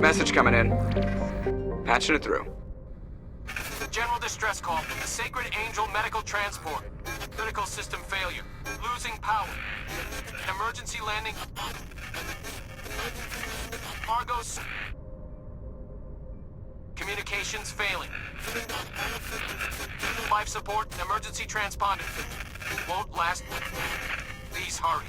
Message coming in. Patching it through. General distress call. The Sacred Angel medical transport. Critical system failure. Losing power. An emergency landing. Argos. Communications failing. Life support and emergency transponder. Won't last. Please hurry.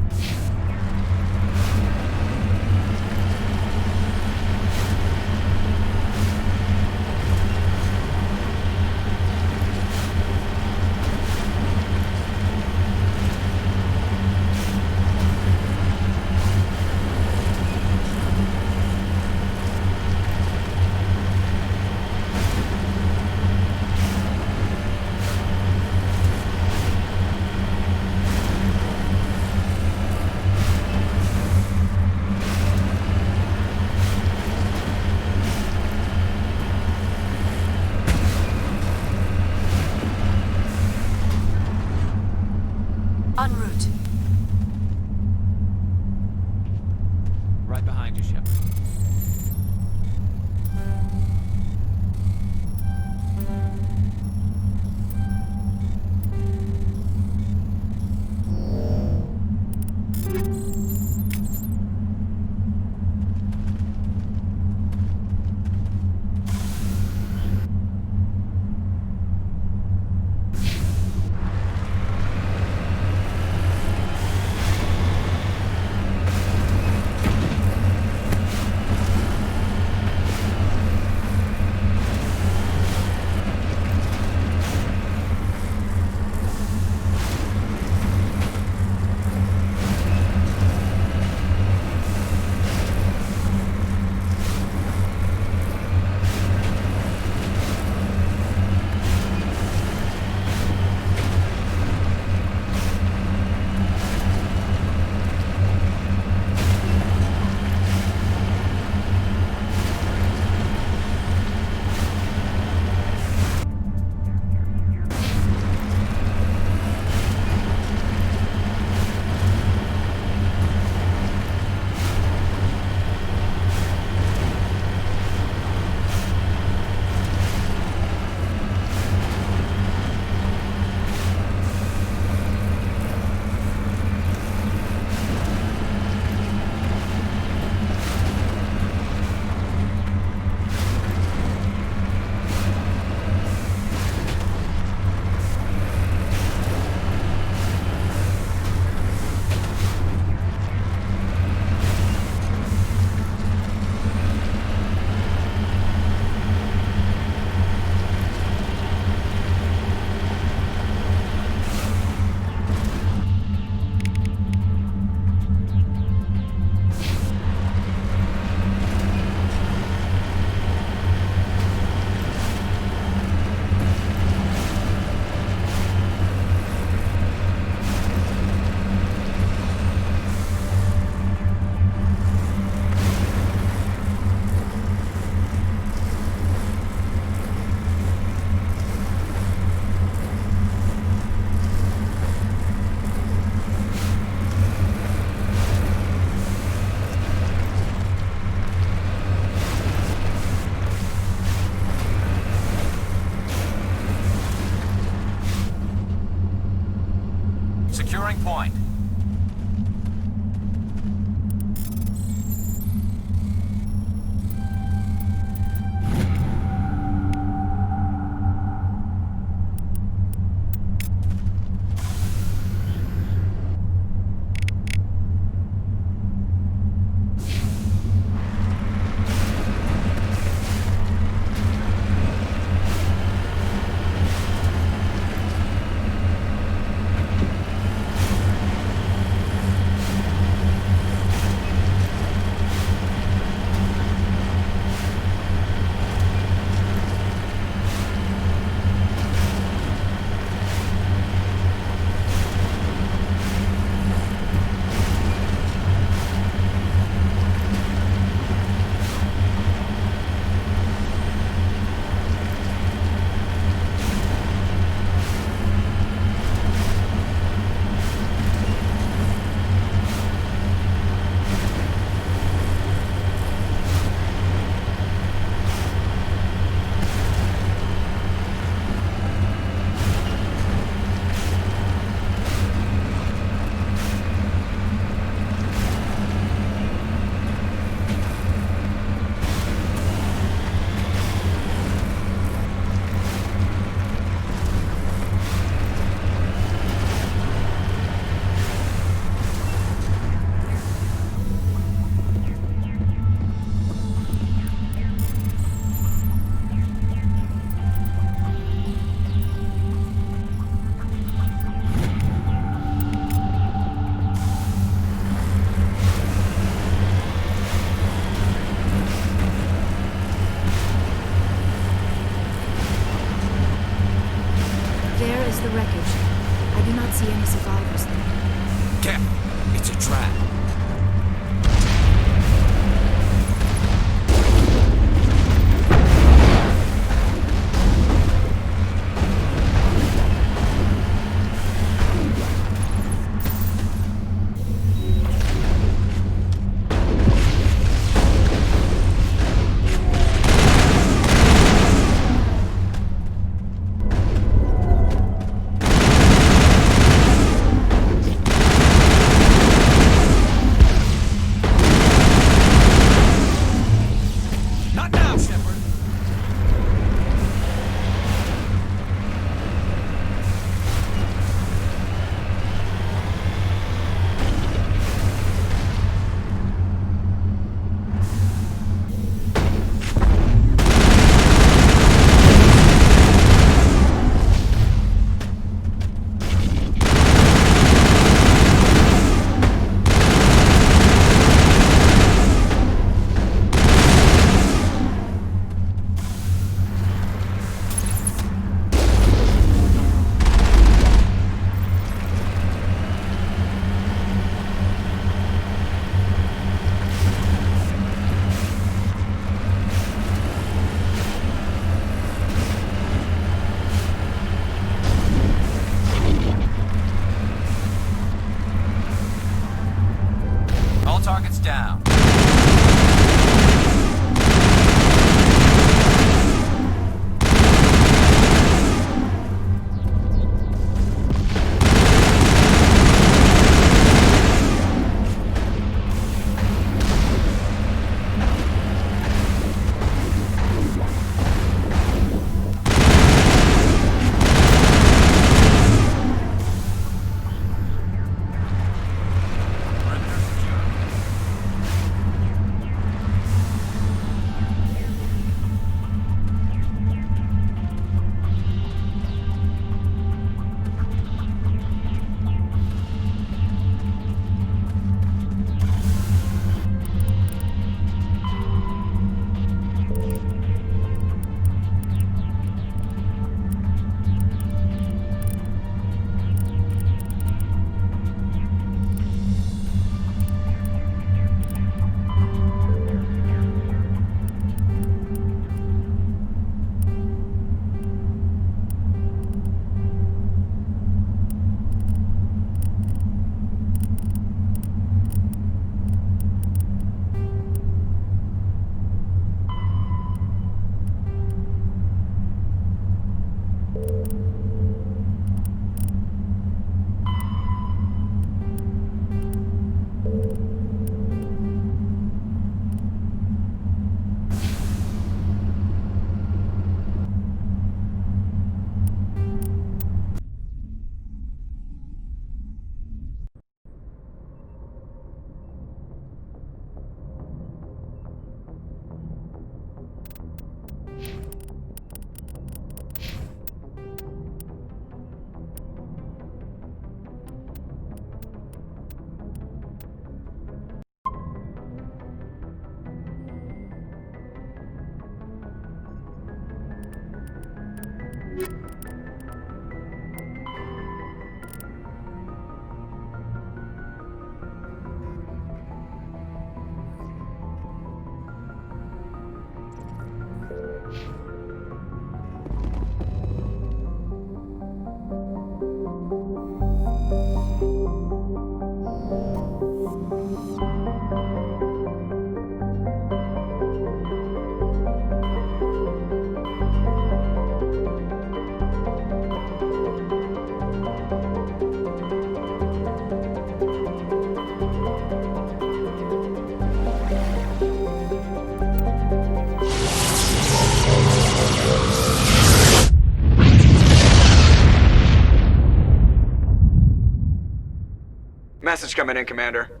Message coming in, Commander.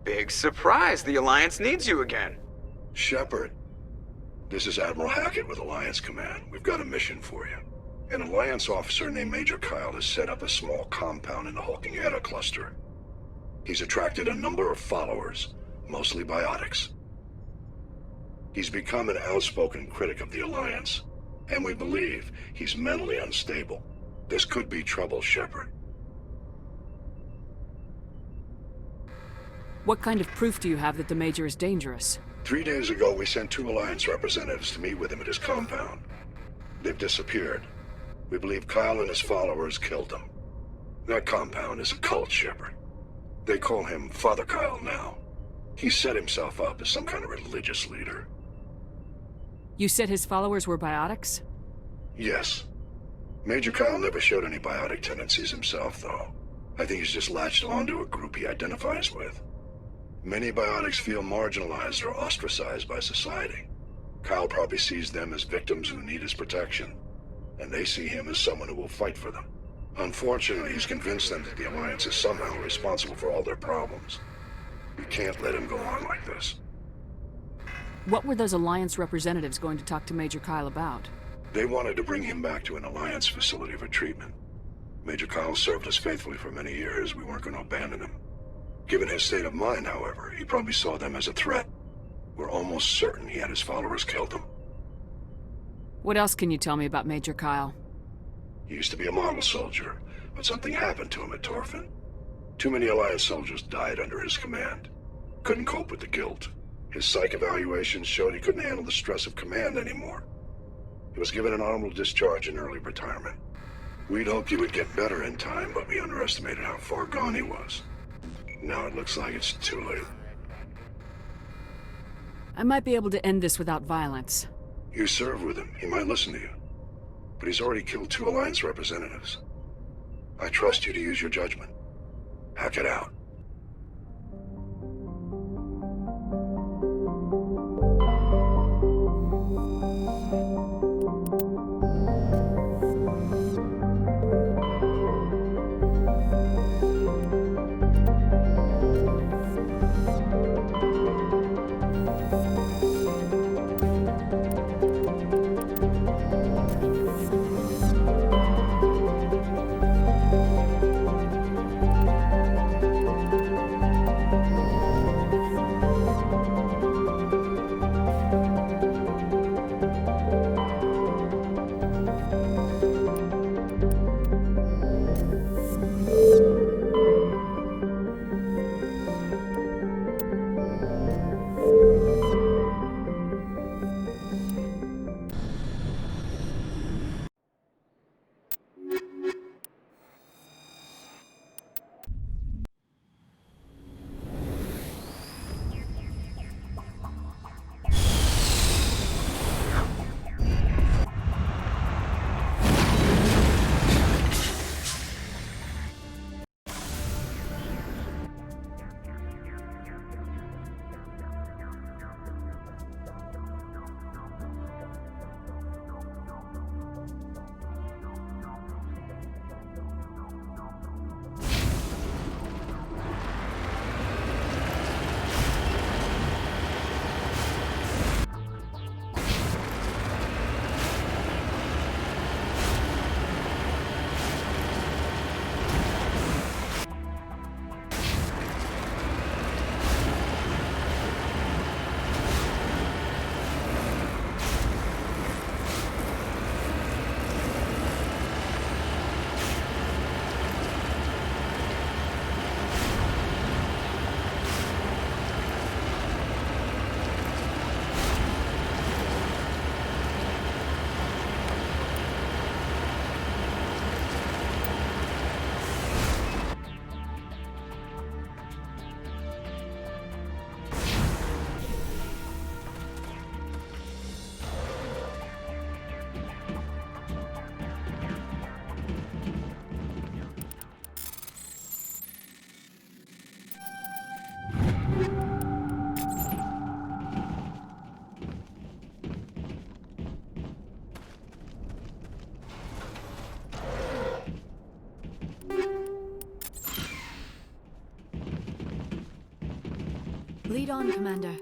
Big surprise, the Alliance needs you again. Shepard, this is Admiral Hackett with Alliance Command. We've got a mission for you. An Alliance officer named Major Kyle has set up a small compound in the Hulking Eta cluster. He's attracted a number of followers, mostly biotics. He's become an outspoken critic of the Alliance, and we believe he's mentally unstable. This could be trouble, Shepard. What kind of proof do you have that the Major is dangerous? 3 days ago, we sent 2 Alliance representatives to meet with him at his compound. They've disappeared. We believe Kyle and his followers killed them. That compound is a cult, Shepard. They call him Father Kyle now. He set himself up as some kind of religious leader. You said his followers were biotics? Yes. Major Kyle never showed any biotic tendencies himself, though. I think he's just latched onto a group he identifies with. Many biotics feel marginalized or ostracized by society. Kyle probably sees them as victims who need his protection, and they see him as someone who will fight for them. Unfortunately, he's convinced them that the Alliance is somehow responsible for all their problems. We can't let him go on like this. What were those Alliance representatives going to talk to Major Kyle about? They wanted to bring him back to an Alliance facility for treatment. Major Kyle served us faithfully for many years. We weren't going to abandon him. Given his state of mind, however, he probably saw them as a threat. We're almost certain he had his followers killed him. What else can you tell me about Major Kyle? He used to be a model soldier, but something happened to him at Torfin. Too many Alliance soldiers died under his command. Couldn't cope with the guilt. His psych evaluations showed he couldn't handle the stress of command anymore. He was given an honorable discharge in early retirement. We'd hoped he would get better in time, but we underestimated how far gone he was. Now it looks like it's too late. I might be able to end this without violence. You serve with him. He might listen to you. But he's already killed 2 Alliance representatives. I trust you to use your judgment. Hack it out. Lead on, Commander.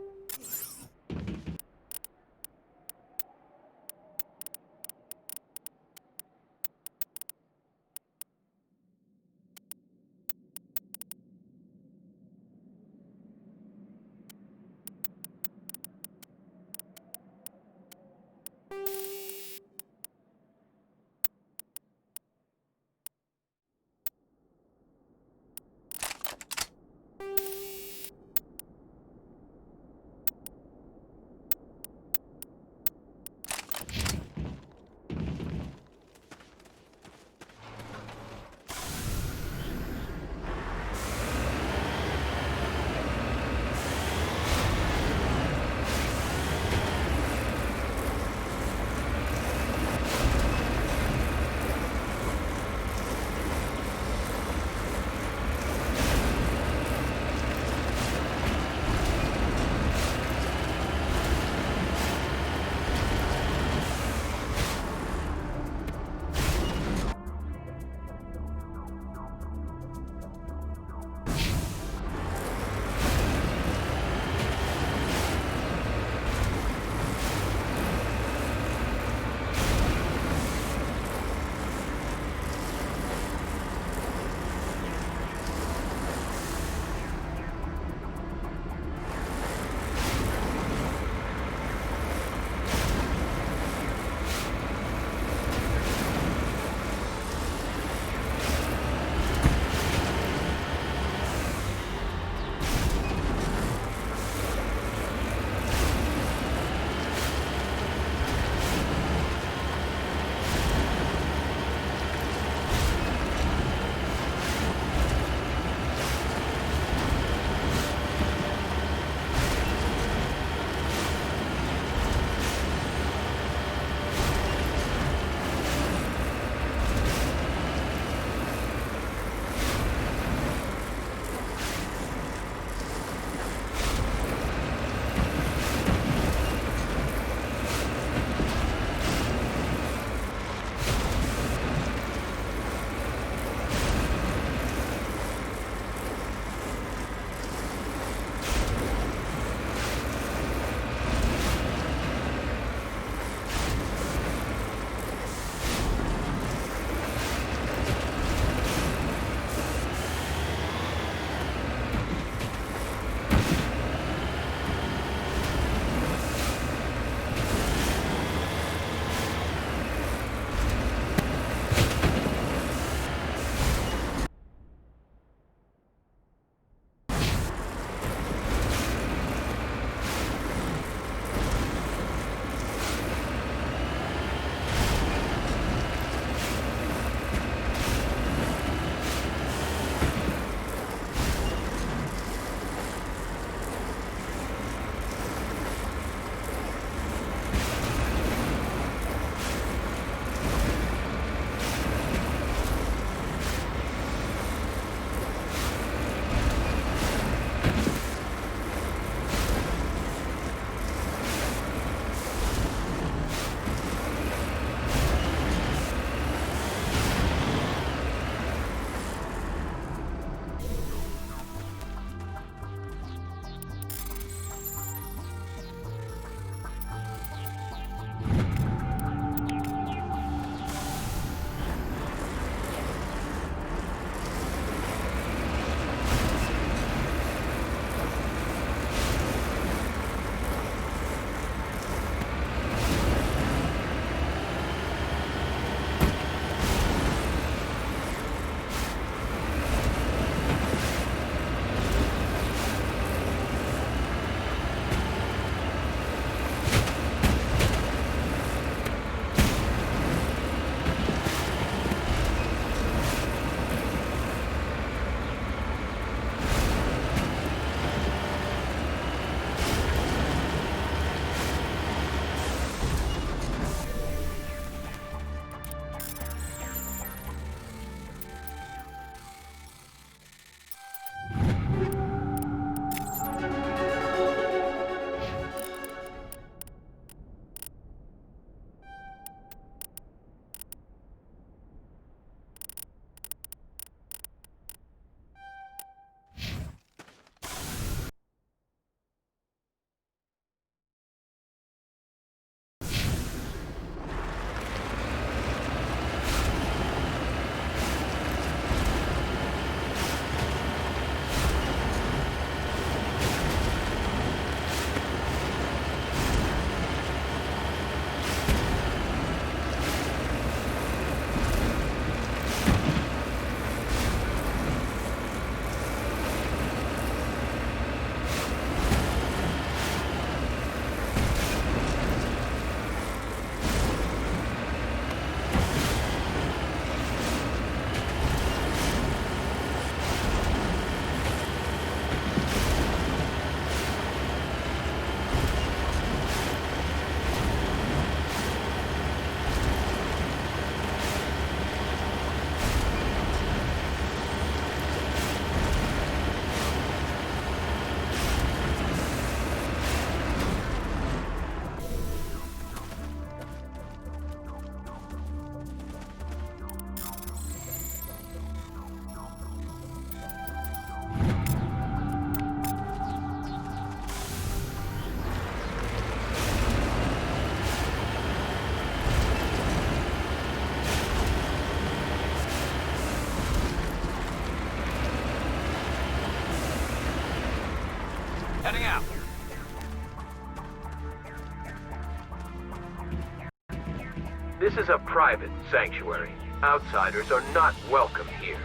This is a private sanctuary. Outsiders are not welcome here.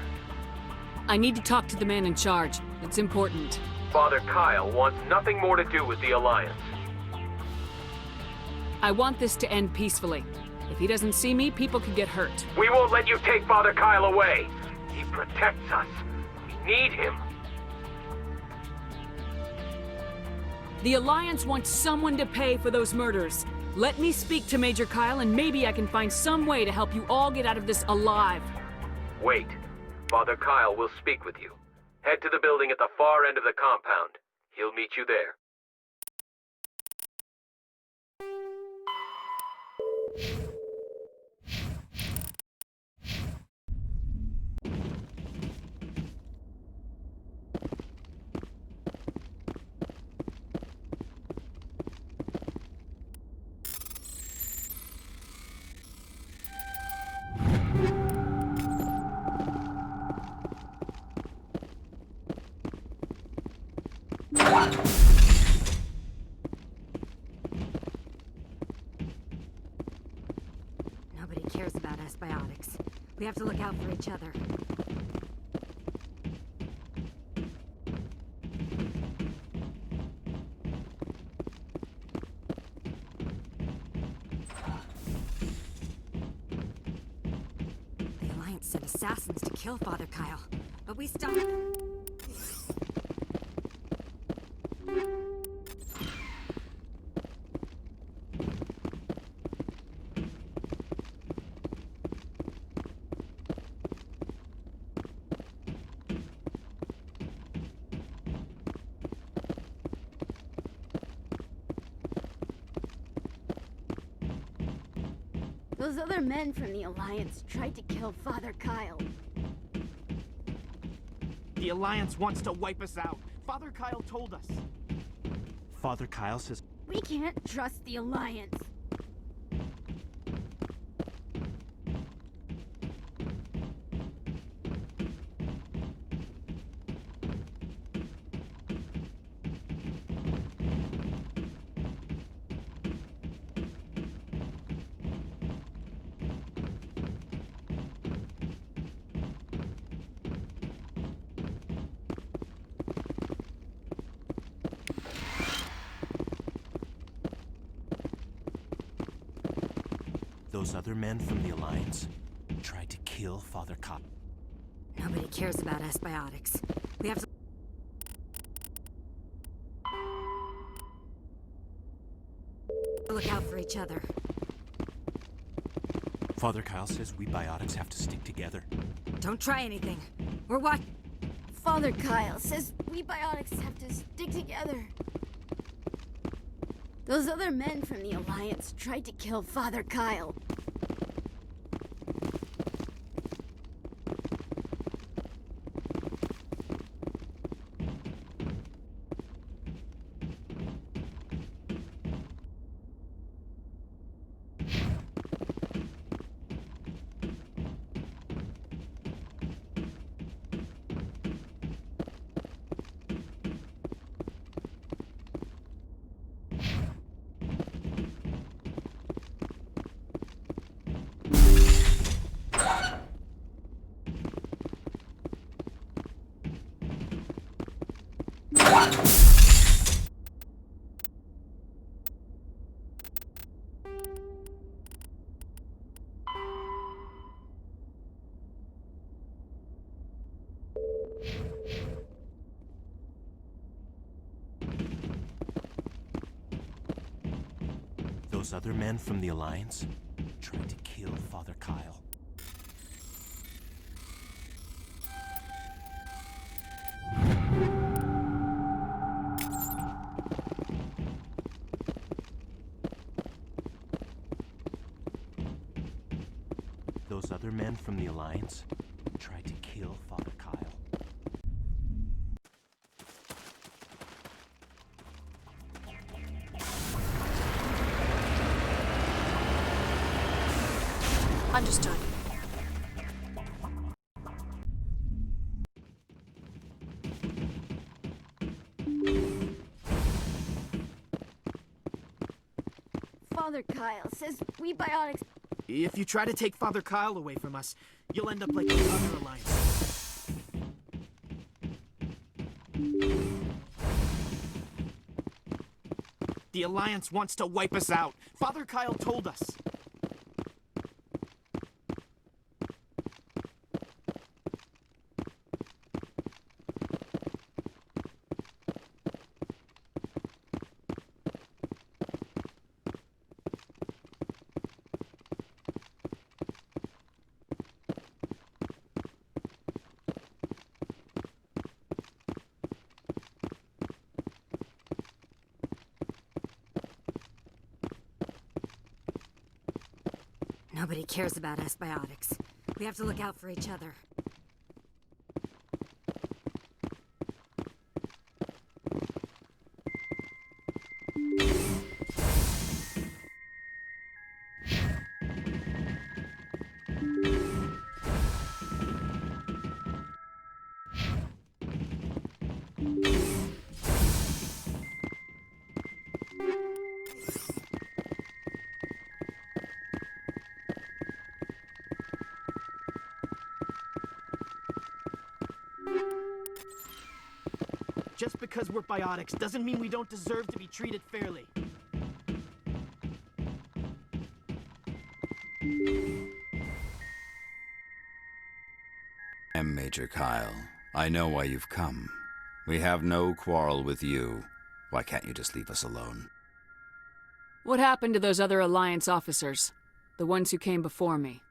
I need to talk to the man in charge. It's important. Father Kyle wants nothing more to do with the Alliance. I want this to end peacefully. If he doesn't see me, people could get hurt. We won't let you take Father Kyle away. He protects us. We need him. The Alliance wants someone to pay for those murders. Let me speak to Major Kyle and maybe I can find some way to help you all get out of this alive. Wait. Father Kyle will speak with you. Head to the building at the far end of the compound. He'll meet you there. Nobody cares about us biotics. We have to look out for each other. The Alliance sent assassins to kill Father Kyle, but we stopped them. Those other men from the Alliance tried to kill Father Kyle. The Alliance wants to wipe us out. Father Kyle told us. Father Kyle says... We can't trust the Alliance. Those other men from the Alliance tried to kill Father Kyle. Nobody cares about us biotics. We have to look out for each other. Father Kyle says we biotics have to stick together. Don't try anything. We're what? Father Kyle says we biotics have to stick together. Those other men from the Alliance tried to kill Father Kyle. Those other men from the Alliance tried to kill Father Kyle. Those other men from the Alliance tried to kill Father Kyle. Understood. Father Kyle says we biotics... If you try to take Father Kyle away from us, you'll end up like the other Alliance. The Alliance wants to wipe us out. Father Kyle told us. Nobody cares about us biotics. We have to look out for each other. Just because we're biotics doesn't mean we don't deserve to be treated fairly. I'm Major Kyle. I know why you've come. We have no quarrel with you. Why can't you just leave us alone? What happened to those other Alliance officers? The ones who came before me?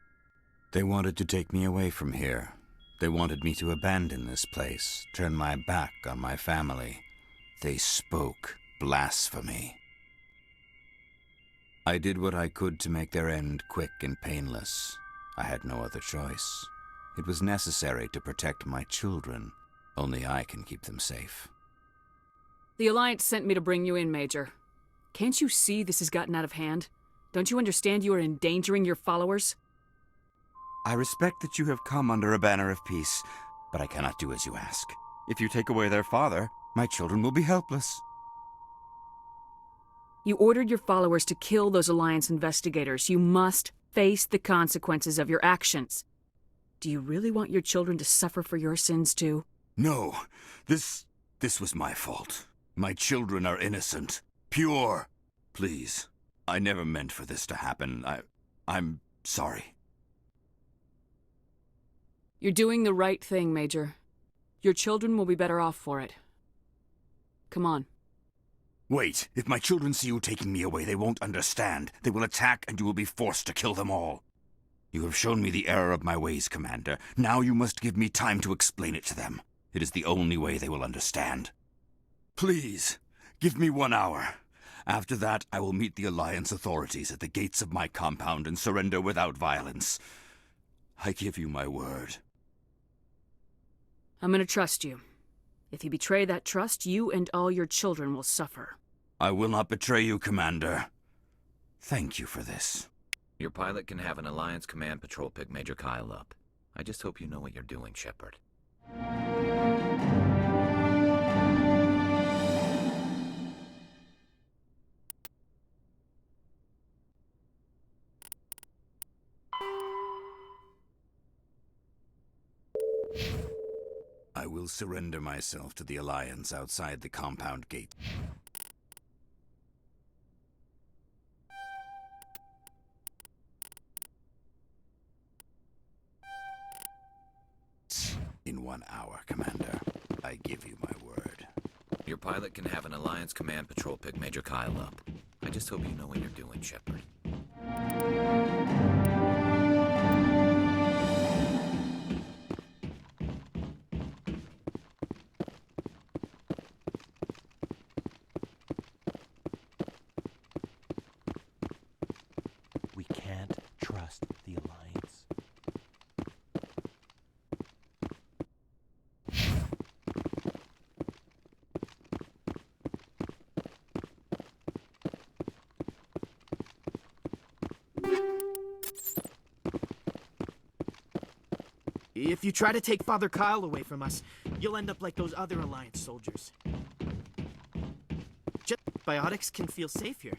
They wanted to take me away from here. They wanted me to abandon this place, turn my back on my family. They spoke blasphemy. I did what I could to make their end quick and painless. I had no other choice. It was necessary to protect my children. Only I can keep them safe. The Alliance sent me to bring you in, Major. Can't you see this has gotten out of hand? Don't you understand you are endangering your followers? I respect that you have come under a banner of peace, but I cannot do as you ask. If you take away their father, my children will be helpless. You ordered your followers to kill those Alliance investigators. You must face the consequences of your actions. Do you really want your children to suffer for your sins too? No, this was my fault. My children are innocent, pure. Please, I never meant for this to happen. I'm sorry. You're doing the right thing, Major. Your children will be better off for it. Come on. Wait, if my children see you taking me away, they won't understand. They will attack and you will be forced to kill them all. You have shown me the error of my ways, Commander. Now you must give me time to explain it to them. It is the only way they will understand. Please, give me 1 hour. After that, I will meet the Alliance authorities at the gates of my compound and surrender without violence. I give you my word. I'm gonna trust you. If you betray that trust, you and all your children will suffer. I will not betray you, Commander. Thank you for this. Your pilot can have an Alliance Command Patrol pick Major Kyle up. I just hope you know what you're doing, Shepard. I will surrender myself to the Alliance outside the compound gate. In 1 hour, Commander. I give you my word. Your pilot can have an Alliance Command Patrol pick Major Kyle up. I just hope you know what you're doing, Shepard. We can't trust the Alliance. If you try to take Father Kyle away from us, you'll end up like those other Alliance soldiers. Just biotics can feel safe here.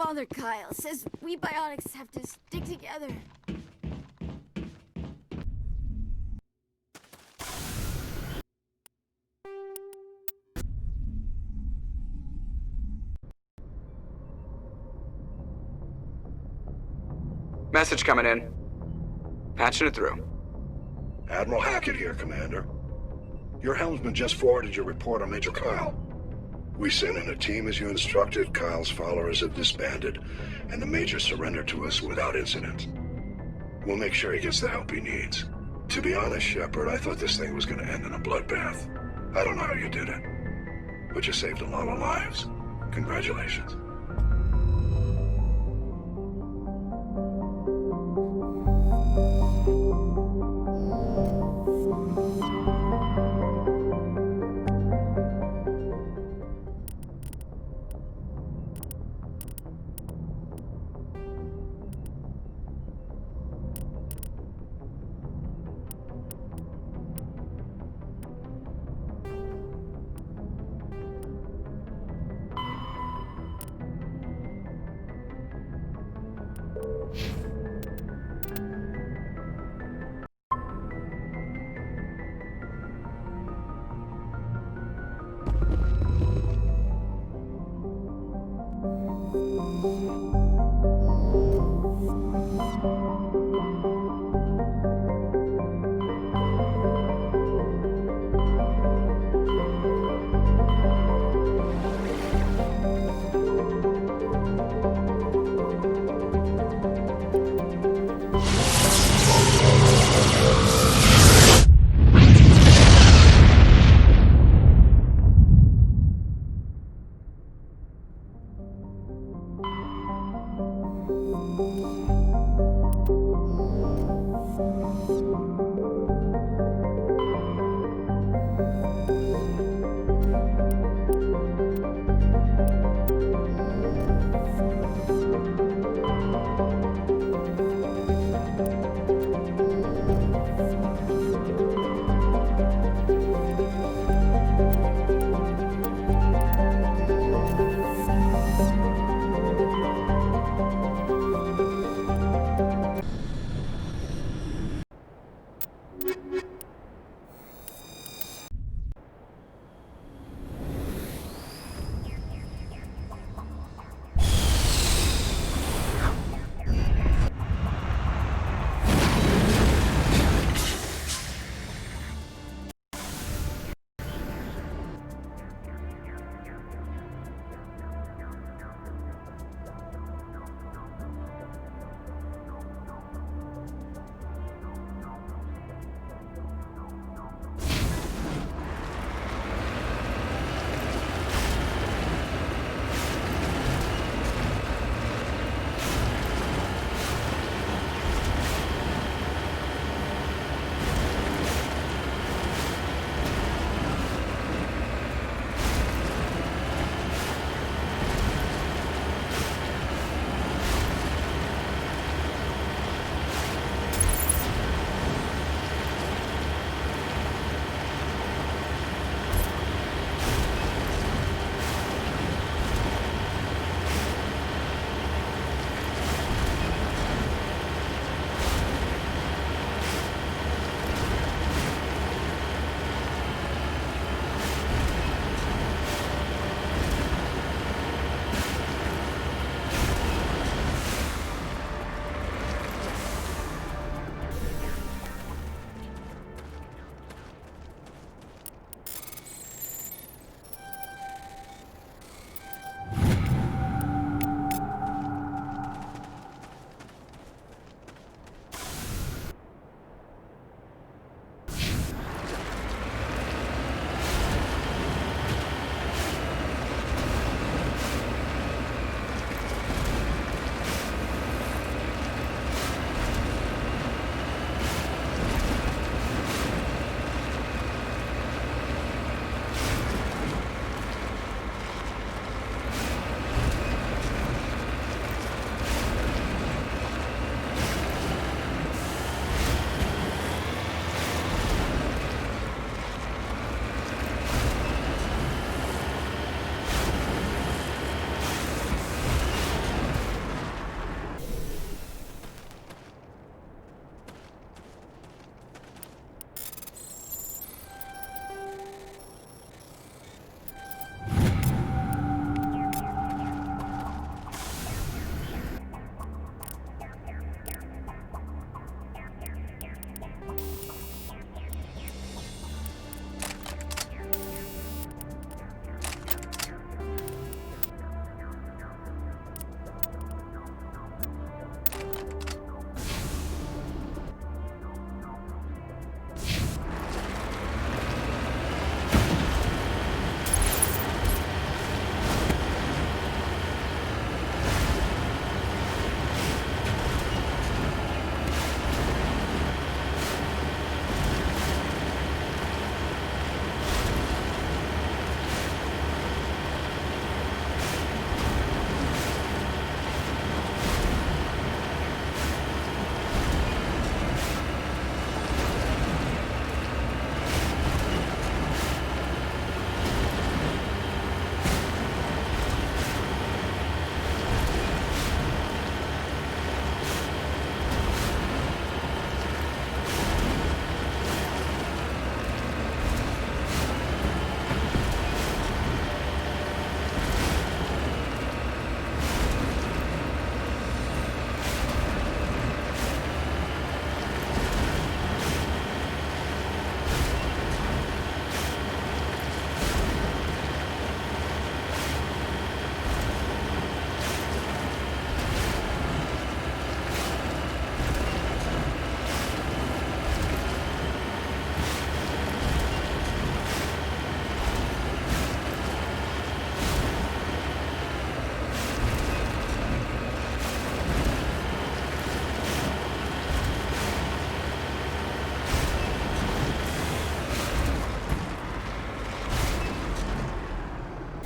Father Kyle says we biotics have to stick together. Message coming in. Patching it through. Admiral Hackett here, Commander. Your helmsman just forwarded your report on Major Kyle. We sent in a team as you instructed, Kyle's followers have disbanded, and the Major surrendered to us without incident. We'll make sure he gets the help he needs. To be honest, Shepard, I thought this thing was gonna end in a bloodbath. I don't know how you did it, but you saved a lot of lives. Congratulations.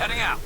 Heading out.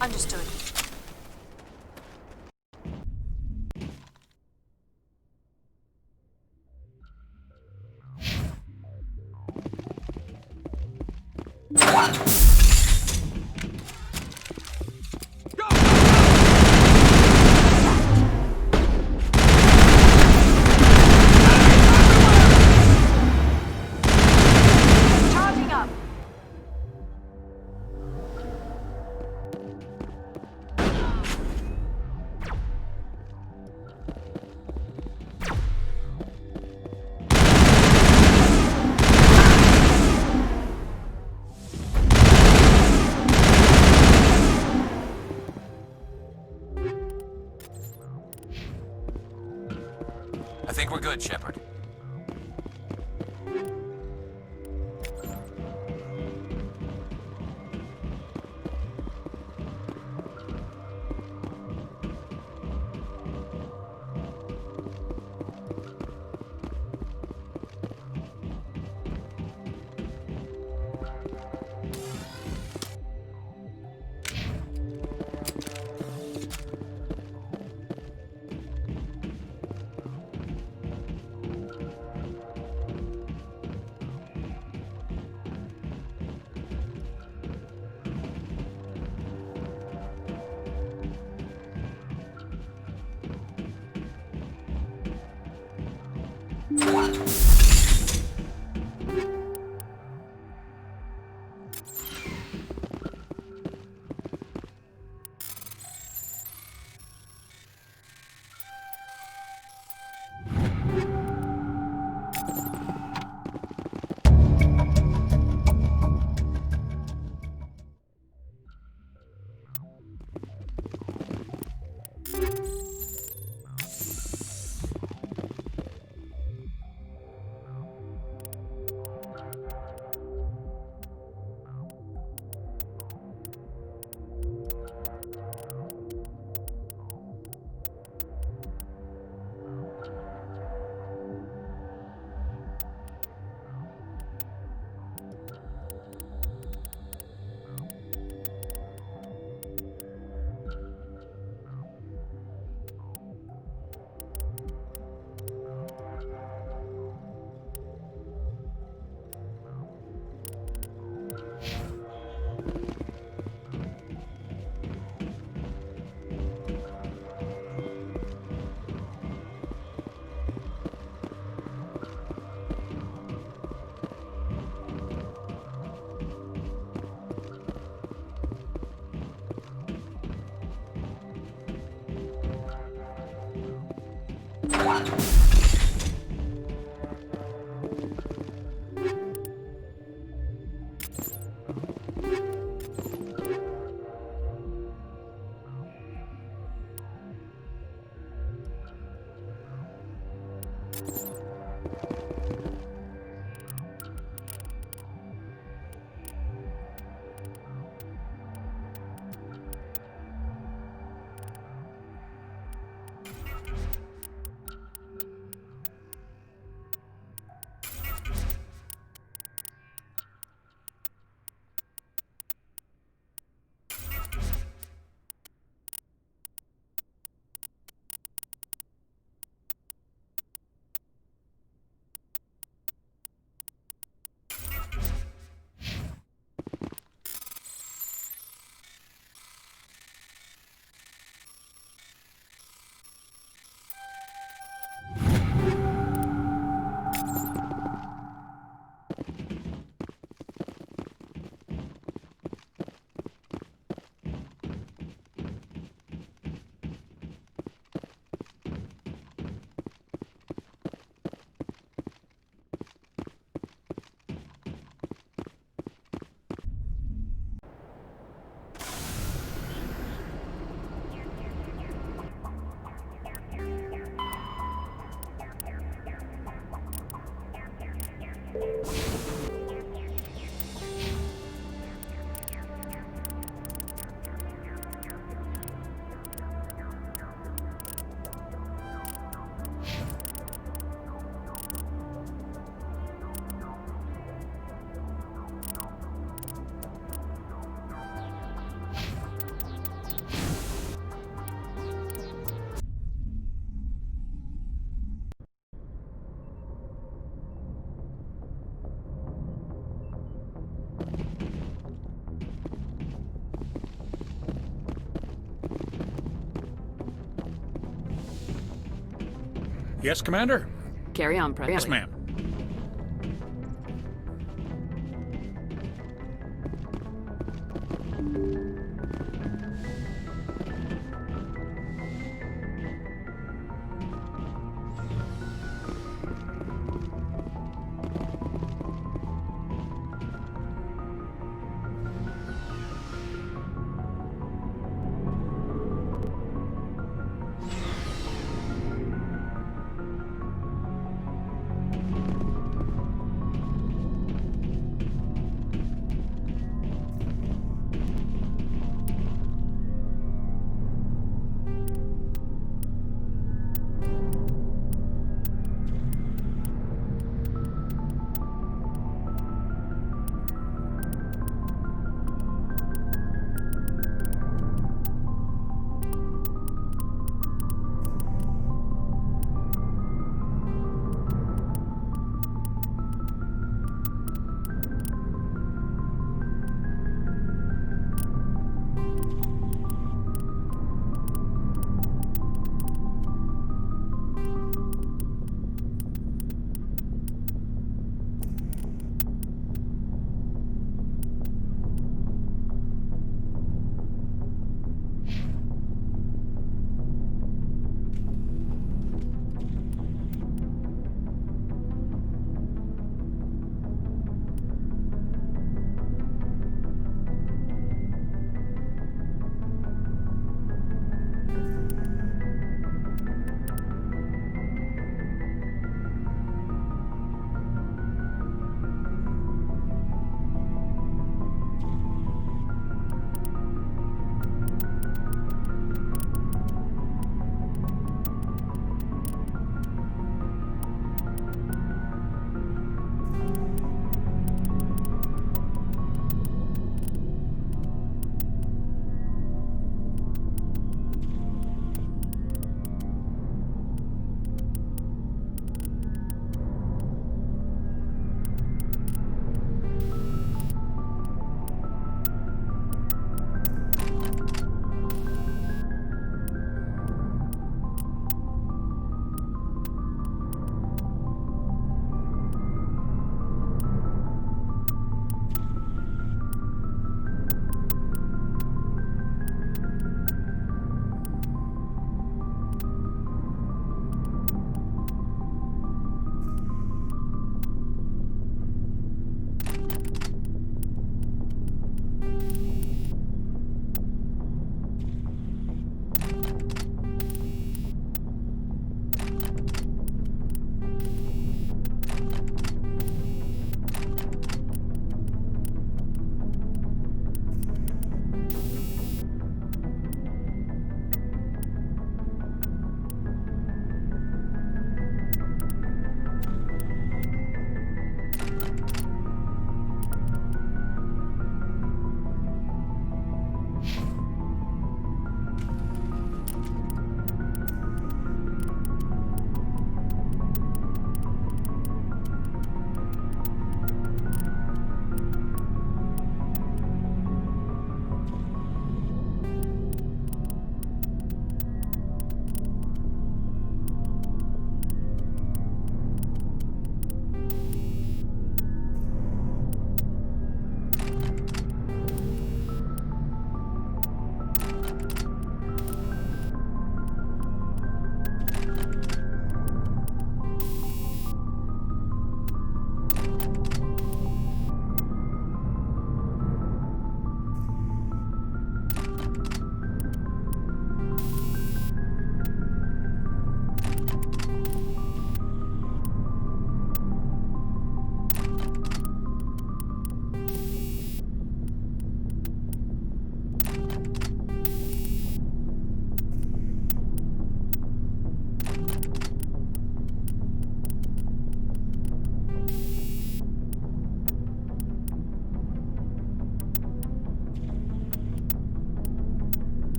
Understood. Charging up. I think we're good, Shepard. Yes, Commander? Carry on, Presley. Yes, ma'am.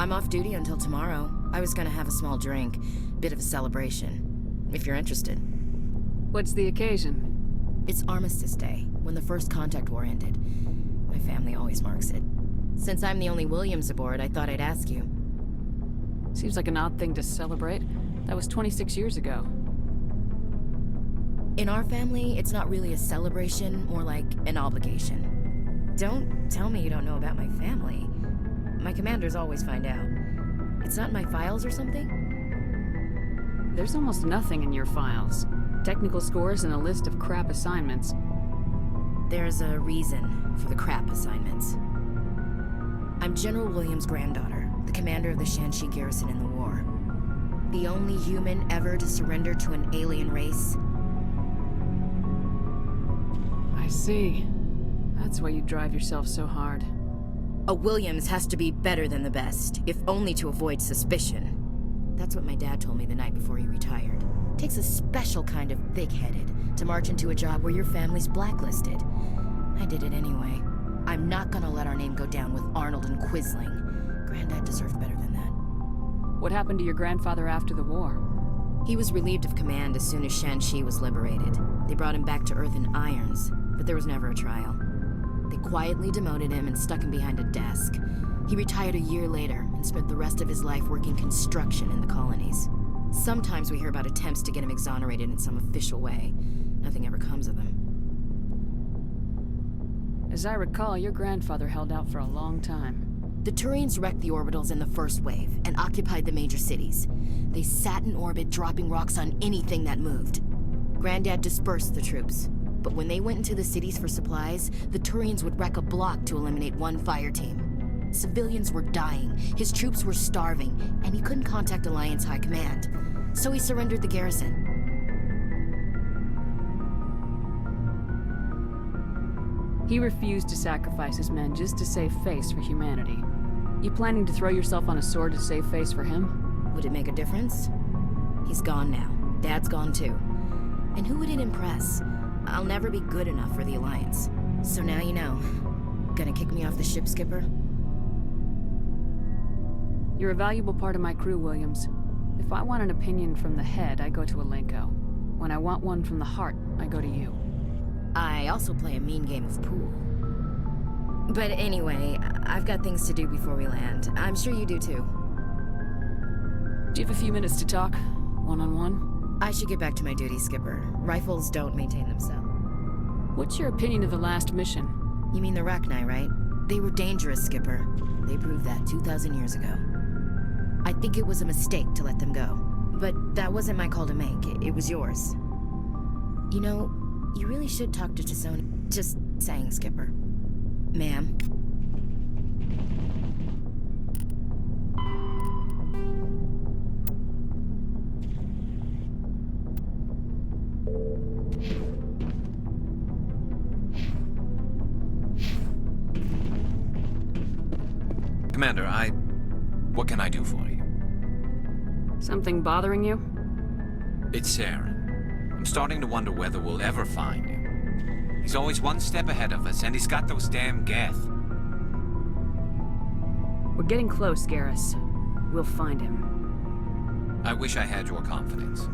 I'm off duty until tomorrow. I was gonna have a small drink. Bit of a celebration. If you're interested. What's the occasion? It's Armistice Day, when the first contact war ended. My family always marks it. Since I'm the only Williams aboard, I thought I'd ask you. Seems like an odd thing to celebrate. That was 26 years ago. In our family, it's not really a celebration, more like an obligation. Don't tell me you don't know about my family. My commanders always find out. It's not in my files or something? There's almost nothing in your files. Technical scores and a list of crap assignments. There's a reason for the crap assignments. I'm General Williams' granddaughter, the commander of the Shanxi garrison in the war. The only human ever to surrender to an alien race. I see. That's why you drive yourself so hard. A Williams has to be better than the best, if only to avoid suspicion. That's what my dad told me the night before he retired. Takes a special kind of thick-headed to march into a job where your family's blacklisted. I did it anyway. I'm not gonna let our name go down with Arnold and Quisling. Granddad deserved better than that. What happened to your grandfather after the war? He was relieved of command as soon as Shanxi was liberated. They brought him back to Earth in irons, but there was never a trial. They quietly demoted him and stuck him behind a desk. He retired a year later and spent the rest of his life working construction in the colonies. Sometimes we hear about attempts to get him exonerated in some official way. Nothing ever comes of them. As I recall, your grandfather held out for a long time. The Turians wrecked the orbitals in the first wave and occupied the major cities. They sat in orbit, dropping rocks on anything that moved. Granddad dispersed the troops. But when they went into the cities for supplies, the Turians would wreck a block to eliminate one fire team. Civilians were dying, his troops were starving, and he couldn't contact Alliance High Command. So he surrendered the garrison. He refused to sacrifice his men just to save face for humanity. You planning to throw yourself on a sword to save face for him? Would it make a difference? He's gone now. Dad's gone too. And who would it impress? I'll never be good enough for the Alliance. So now you know. Gonna kick me off the ship, Skipper? You're a valuable part of my crew, Williams. If I want an opinion from the head, I go to Alenko. When I want one from the heart, I go to you. I also play a mean game of pool. But anyway, I've got things to do before we land. I'm sure you do too. Do you have a few minutes to talk? One-on-one? I should get back to my duty, Skipper. Rifles don't maintain themselves. What's your opinion of the last mission? You mean the Rachni, right? They were dangerous, Skipper. They proved that 2,000 years ago. I think it was a mistake to let them go. But that wasn't my call to make. It was yours. You know, you really should talk to T'Soni. Just saying, Skipper. Ma'am. Commander, what can I do for you? Something bothering you? It's Saren. I'm starting to wonder whether we'll ever find him. He's always one step ahead of us, and he's got those damn Geth. We're getting close, Garrus. We'll find him. I wish I had your confidence.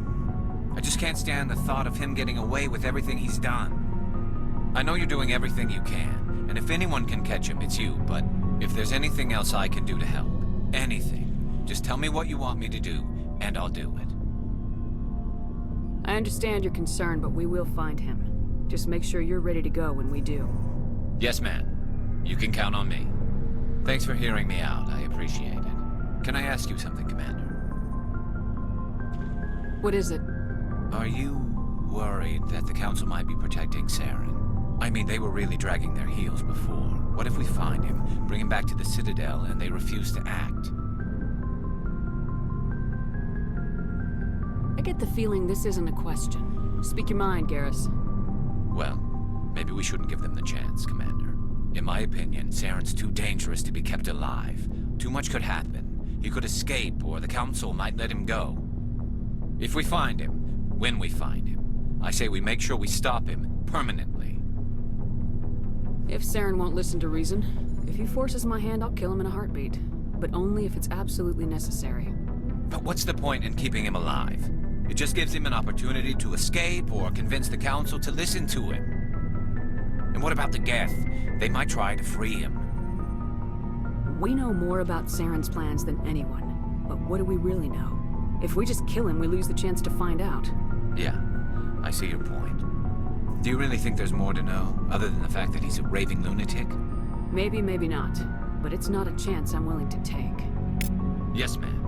I just can't stand the thought of him getting away with everything he's done. I know you're doing everything you can, and if anyone can catch him, it's you, but if there's anything else I can do to help, anything, just tell me what you want me to do, and I'll do it. I understand your concern, but we will find him. Just make sure you're ready to go when we do. Yes, ma'am. You can count on me. Thanks for hearing me out. I appreciate it. Can I ask you something, Commander? What is it? Are you worried that the Council might be protecting Saren? I mean, they were really dragging their heels before. What if we find him, bring him back to the Citadel, and they refuse to act? I get the feeling this isn't a question. Speak your mind, Garrus. Well, maybe we shouldn't give them the chance, Commander. In my opinion, Saren's too dangerous to be kept alive. Too much could happen. He could escape, or the Council might let him go. If we find him, when we find him, I say we make sure we stop him permanently. If Saren won't listen to reason, if he forces my hand, I'll kill him in a heartbeat. but only if it's absolutely necessary. But what's the point in keeping him alive? It just gives him an opportunity to escape or convince the council to listen to him. And what about the Geth? They might try to free him. We know more about Saren's plans than anyone, but what do we really know? If we just kill him, we lose the chance to find out. Yeah, I see your point. Do you really think there's more to know, other than the fact that he's a raving lunatic? Maybe, maybe not. But it's not a chance I'm willing to take. Yes, ma'am.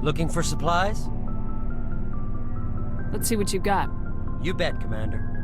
Looking for supplies? Let's see what you've got. You bet, Commander.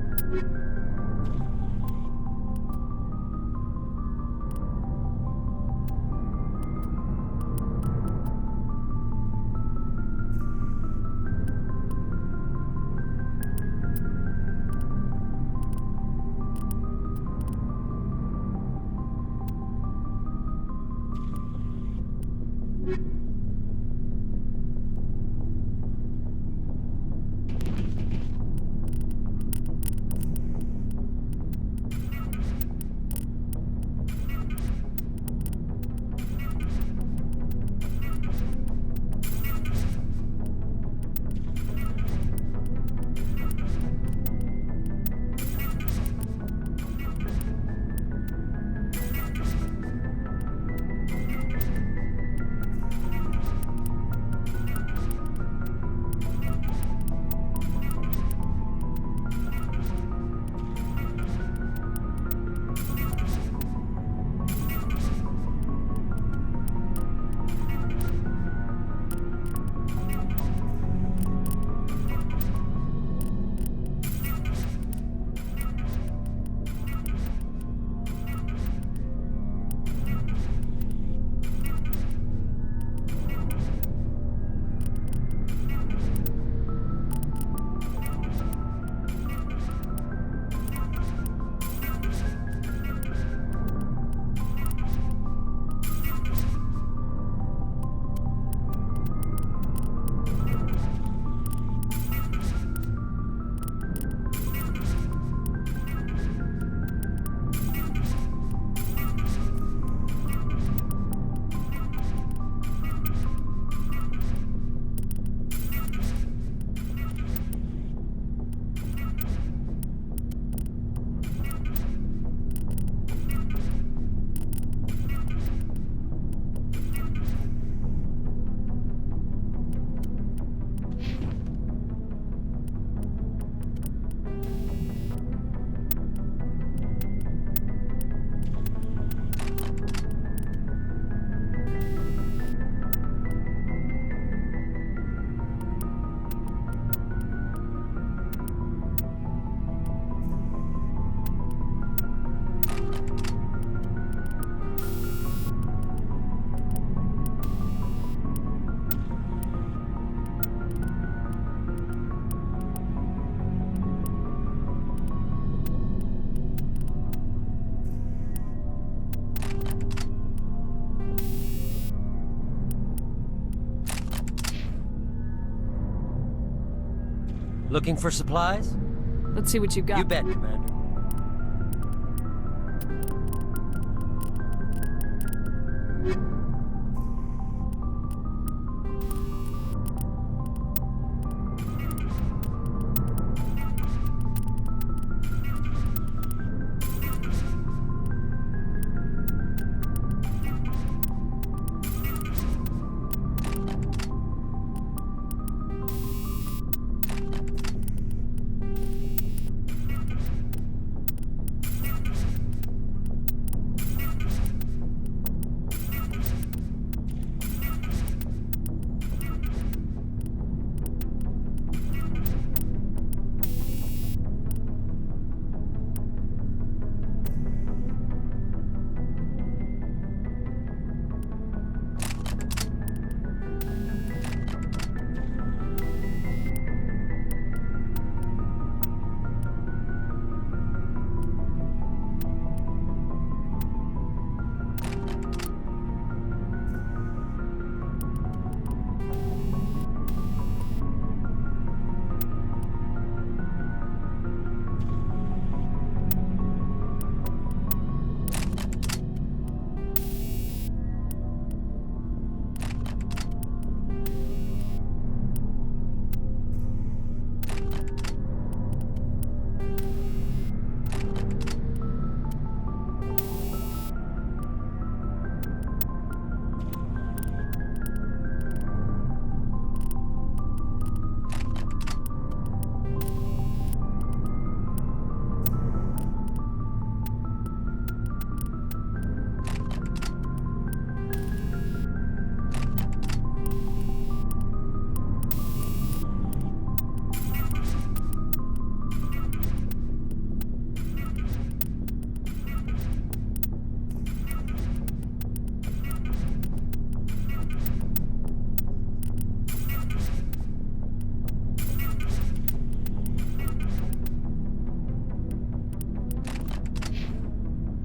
Looking for supplies? Let's see what you've got. You bet, Commander.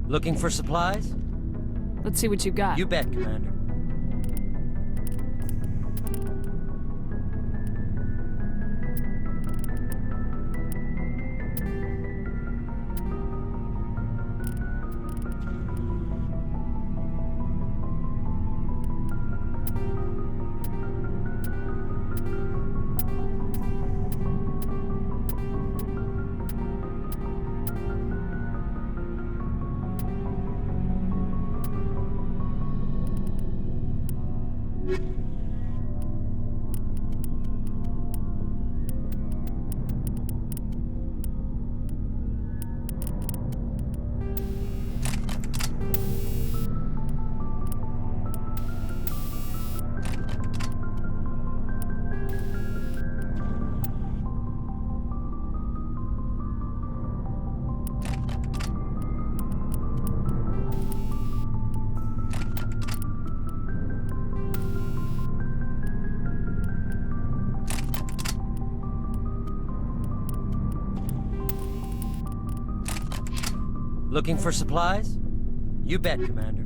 Looking for supplies? Let's see what you got. You bet, Commander. Looking for supplies? You bet, Commander.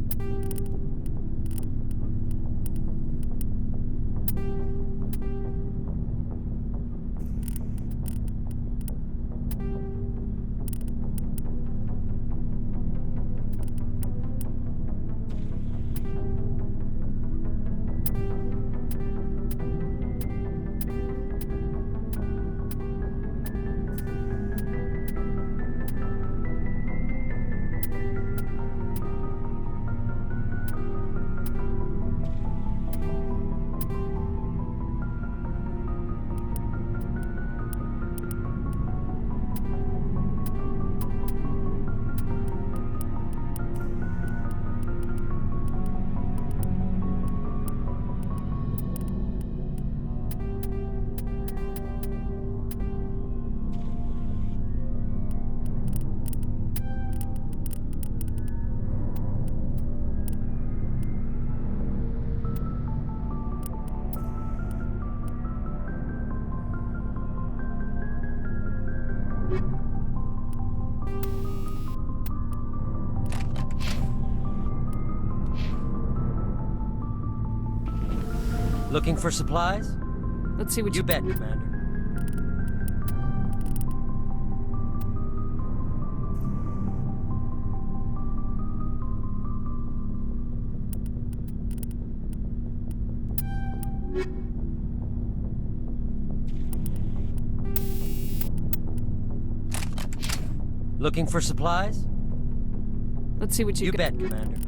Looking for supplies? Let's see what you bet, Commander. Looking for supplies? Let's see what you bet, Commander.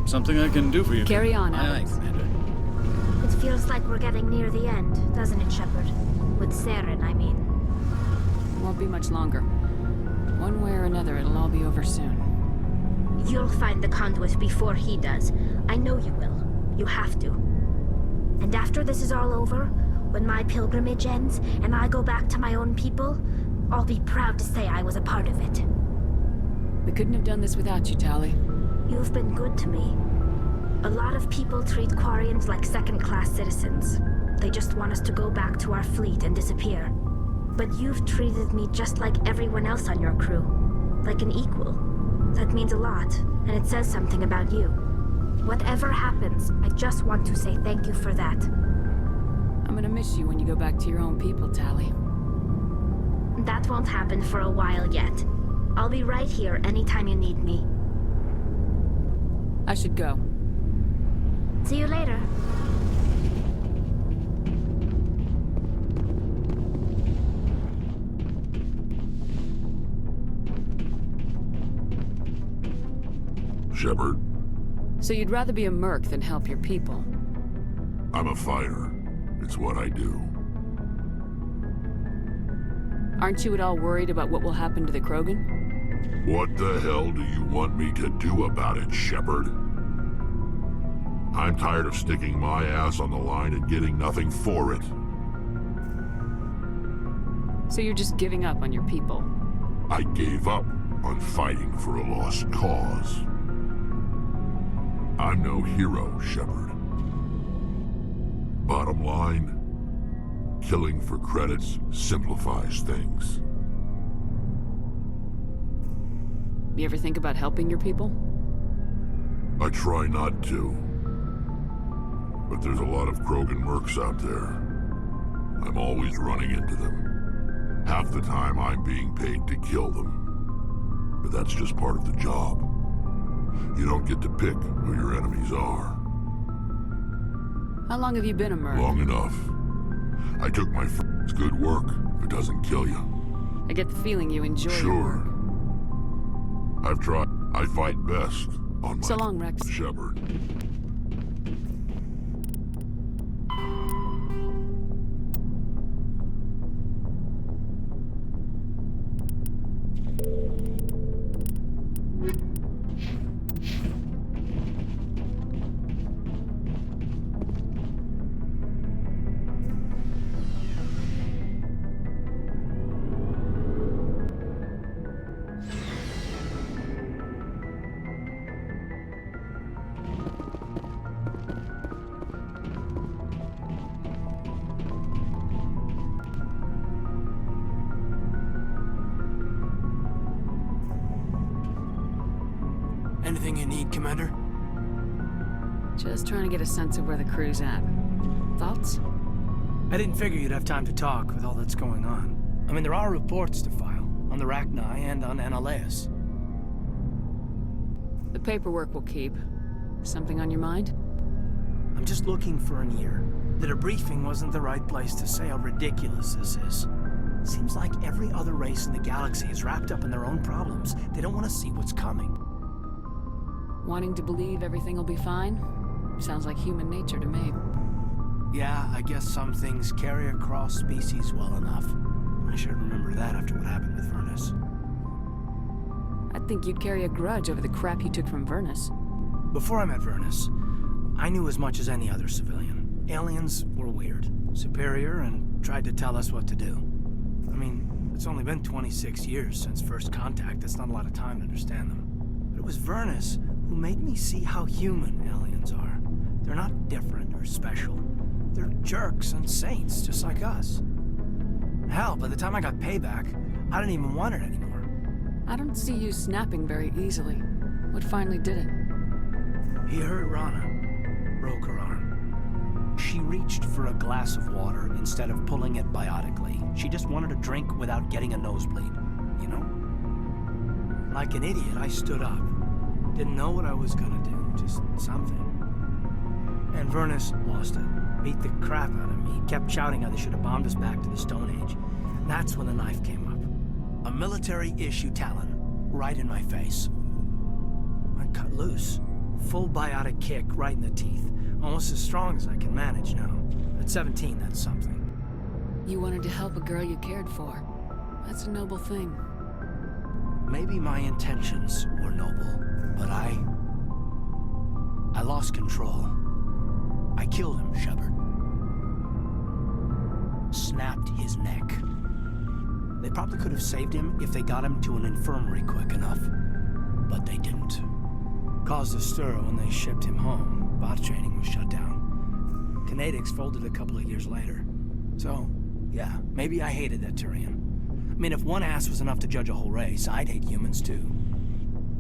Something I can do for you. Carry on, Aye, Alex. Commander. It feels like we're getting near the end, doesn't it, Shepard? With Saren, I mean. Won't be much longer. One way or another, it'll all be over soon. You'll find the conduit before he does. I know you will. You have to. And after this is all over, when my pilgrimage ends and I go back to my own people, I'll be proud to say I was a part of it. We couldn't have done this without you, Tali. You've been good to me. A lot of people treat Quarians like second-class citizens. They just want us to go back to our fleet and disappear. But you've treated me just like everyone else on your crew. Like an equal. That means a lot, and it says something about you. Whatever happens, I just want to say thank you for that. I'm gonna miss you when you go back to your own people, Tali. That won't happen for a while yet. I'll be right here anytime you need me. I should go. See you later. Shepard, So you'd rather be a merc than help your people? I'm a fighter. It's what I do. Aren't you at all worried about what will happen to the Krogan? What the hell do you want me to do about it, Shepard? I'm tired of sticking my ass on the line and getting nothing for it. So you're just giving up on your people? I gave up on fighting for a lost cause. I'm no hero, Shepard. Bottom line, killing for credits simplifies things. You ever think about helping your people? I try not to. But there's a lot of Krogan mercs out there. I'm always running into them. Half the time I'm being paid to kill them. But that's just part of the job. You don't get to pick who your enemies are. How long have you been a merc? Long enough. I took my It's good work if it doesn't kill you. I get the feeling you enjoy your Sure. work. I've tried. I fight best on my So long, Rex. Shepard. Anything you need, Commander? Just trying to get a sense of where the crew's at. Thoughts? I didn't figure you'd have time to talk with all that's going on. I mean, there are reports to file, on the Rachni and on Annaleus. The paperwork will keep. Something on your mind? I'm just looking for an ear. The debriefing wasn't the right place to say how ridiculous this is. Seems like every other race in the galaxy is wrapped up in their own problems. They don't want to see what's coming. Wanting to believe everything will be fine? Sounds like human nature to me. Yeah, I guess some things carry across species well enough. I should remember that after what happened with Vernus. I'd think you'd carry a grudge over the crap you took from Vernus. Before I met Vernus, I knew as much as any other civilian. Aliens were weird, superior, and tried to tell us what to do. I mean, it's only been 26 years since first contact. That's not a lot of time to understand them. But it was Vernus who made me see how human aliens are. They're not different or special. They're jerks and saints, just like us. Hell, by the time I got payback, I didn't even want it anymore. I don't see you snapping very easily. What finally did it? He hurt Rana. Broke her arm. She reached for a glass of water instead of pulling it biotically. She just wanted a drink without getting a nosebleed, you know? Like an idiot, I stood up. Didn't know what I was gonna do, just something. And Vernus lost it. Beat the crap out of me. Kept shouting how they should have bombed us back to the Stone Age. And that's when the knife came up. A military-issue Talon, right in my face. I cut loose. Full biotic kick right in the teeth. Almost as strong as I can manage now. At 17, that's something. You wanted to help a girl you cared for. That's a noble thing. Maybe my intentions were noble, but I lost control. I killed him, Shepard. Snapped his neck. They probably could have saved him if they got him to an infirmary quick enough. But they didn't. Caused a stir when they shipped him home. Bot training was shut down. Kinetics folded a couple of years later. So, yeah, maybe I hated that Turian. I mean, if one ass was enough to judge a whole race, I'd hate humans too.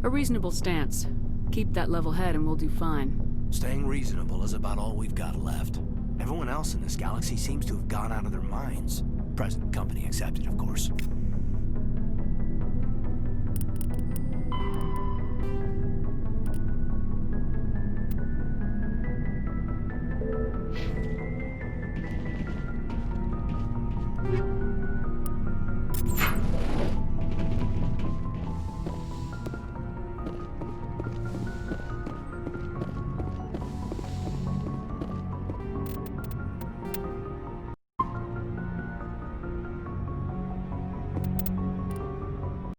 A reasonable stance. Keep that level head and we'll do fine. Staying reasonable is about all we've got left. Everyone else in this galaxy seems to have gone out of their minds. Present company accepted, of course.